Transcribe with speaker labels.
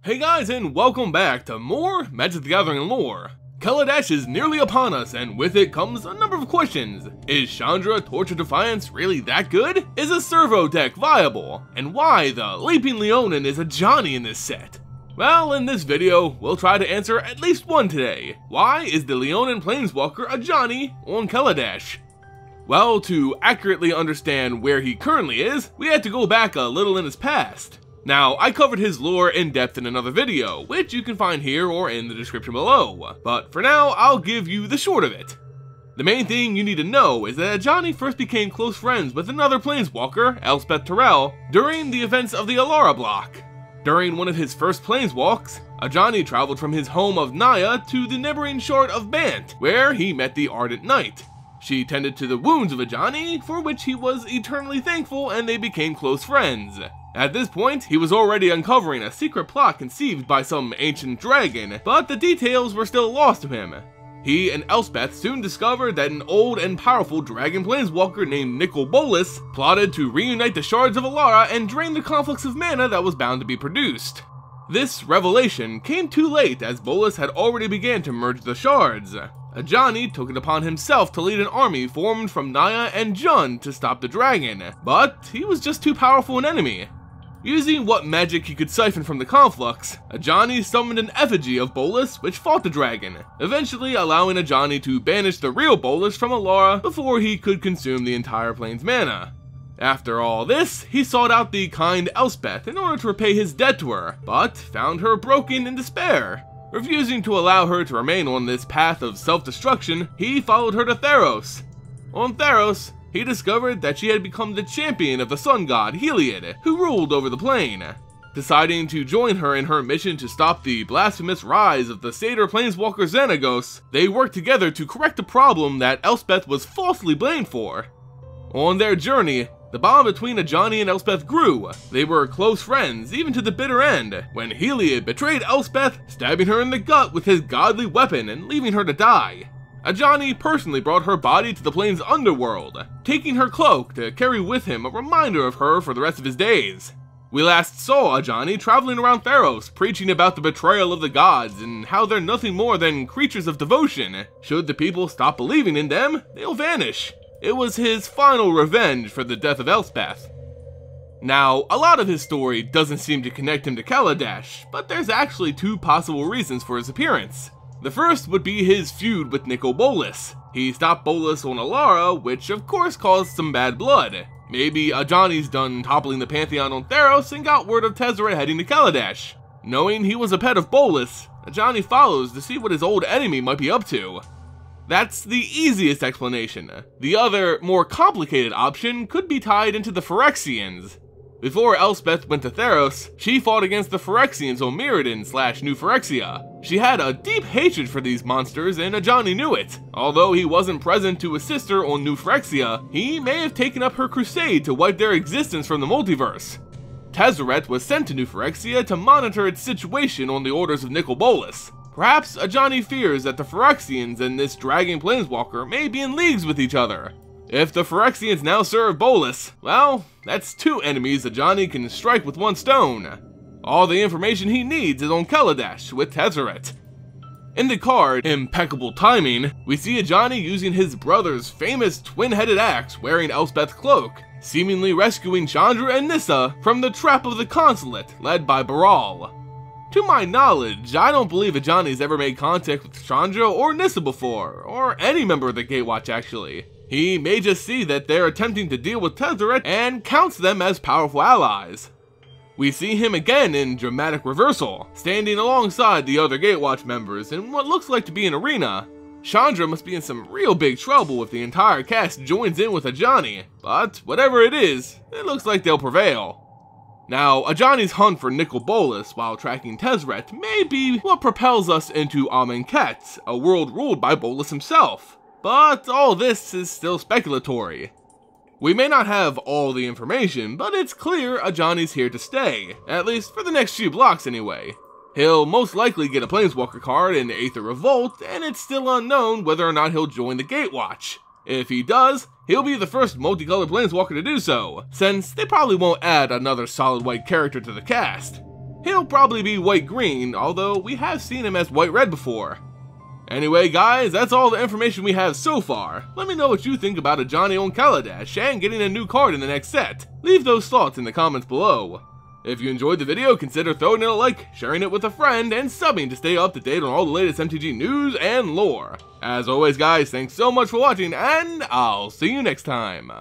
Speaker 1: Hey guys, and welcome back to more Magic the Gathering lore. Kaladesh is nearly upon us, and with it comes a number of questions. Is Chandra Torch of Defiance really that good? Is a servo deck viable? And why the Leaping Leonin is Ajani in this set? Well, in this video, we'll try to answer at least one today. Why is the Leonin Planeswalker Ajani on Kaladesh? Well, to accurately understand where he currently is, we had to go back a little in his past. Now, I covered his lore in depth in another video, which you can find here or in the description below, but for now, I'll give you the short of it. The main thing you need to know is that Ajani first became close friends with another Planeswalker, Elspeth Tirel, during the events of the Alara block. During one of his first Planeswalks, Ajani traveled from his home of Naya to the neighboring shard of Bant, where he met the Ardent Knight. She tended to the wounds of Ajani, for which he was eternally thankful, and they became close friends. At this point, he was already uncovering a secret plot conceived by some ancient dragon, but the details were still lost to him. He and Elspeth soon discovered that an old and powerful dragon planeswalker named Nicol Bolas plotted to reunite the shards of Alara and drain the conflicts of mana that was bound to be produced. This revelation came too late, as Bolas had already began to merge the shards. Ajani took it upon himself to lead an army formed from Naya and Jund to stop the dragon, but he was just too powerful an enemy. Using what magic he could siphon from the conflux, Ajani summoned an effigy of Bolas which fought the dragon, eventually allowing Ajani to banish the real Bolas from Alara before he could consume the entire plane's mana. After all this, he sought out the kind Elspeth in order to repay his debt to her, but found her broken in despair. Refusing to allow her to remain on this path of self-destruction, he followed her to Theros. On Theros, he discovered that she had become the champion of the sun god Heliod, who ruled over the plane. Deciding to join her in her mission to stop the blasphemous rise of the Satyr planeswalker Xenagos, they worked together to correct a problem that Elspeth was falsely blamed for. On their journey, the bond between Ajani and Elspeth grew. They were close friends, even to the bitter end, when Heliod betrayed Elspeth, stabbing her in the gut with his godly weapon and leaving her to die. Ajani personally brought her body to the plane's underworld, taking her cloak to carry with him a reminder of her for the rest of his days. We last saw Ajani traveling around Theros, preaching about the betrayal of the gods and how they're nothing more than creatures of devotion. Should the people stop believing in them, they'll vanish. It was his final revenge for the death of Elspeth. Now, a lot of his story doesn't seem to connect him to Kaladesh, but there's actually two possible reasons for his appearance. The first would be his feud with Nicol Bolas. He stopped Bolas on Alara, which of course caused some bad blood. Maybe Ajani's done toppling the Pantheon on Theros and got word of Tezzeret heading to Kaladesh. Knowing he was a pet of Bolas, Ajani follows to see what his old enemy might be up to. That's the easiest explanation. The other, more complicated option could be tied into the Phyrexians. Before Elspeth went to Theros, she fought against the Phyrexians on Mirrodin/New Phyrexia. She had a deep hatred for these monsters, and Ajani knew it. Although he wasn't present to assist her on New Phyrexia, he may have taken up her crusade to wipe their existence from the multiverse. Tezzeret was sent to New Phyrexia to monitor its situation on the orders of Nicol Bolas. Perhaps Ajani fears that the Phyrexians and this dragon planeswalker may be in leagues with each other. If the Phyrexians now serve Bolas, well, that's two enemies Ajani can strike with one stone. All the information he needs is on Kaladesh with Tezzeret. In the card, Impeccable Timing, we see Ajani using his brother's famous twin-headed axe wearing Elspeth's cloak, seemingly rescuing Chandra and Nissa from the trap of the Consulate led by Baral. To my knowledge, I don't believe Ajani's ever made contact with Chandra or Nissa before, or any member of the Gatewatch actually. He may just see that they're attempting to deal with Tezzeret and counts them as powerful allies. We see him again in dramatic reversal, standing alongside the other Gatewatch members in what looks like to be an arena. Chandra must be in some real big trouble if the entire cast joins in with Ajani, but whatever it is, it looks like they'll prevail. Now, Ajani's hunt for Nicol Bolas while tracking Tezzeret may be what propels us into Amonkhet, a world ruled by Bolas himself. But all this is still speculatory. We may not have all the information, but it's clear Ajani's here to stay, at least for the next few blocks anyway. He'll most likely get a Planeswalker card in Aether Revolt, and it's still unknown whether or not he'll join the Gatewatch. If he does, he'll be the first multicolored Planeswalker to do so, since they probably won't add another solid white character to the cast. he'll probably be white-green, although we have seen him as white-red before. Anyway guys, that's all the information we have so far. Let me know what you think about Ajani on Kaladesh and getting a new card in the next set. Leave those thoughts in the comments below. If you enjoyed the video, consider throwing it a like, sharing it with a friend, and subbing to stay up to date on all the latest MTG news and lore. As always guys, thanks so much for watching, and I'll see you next time.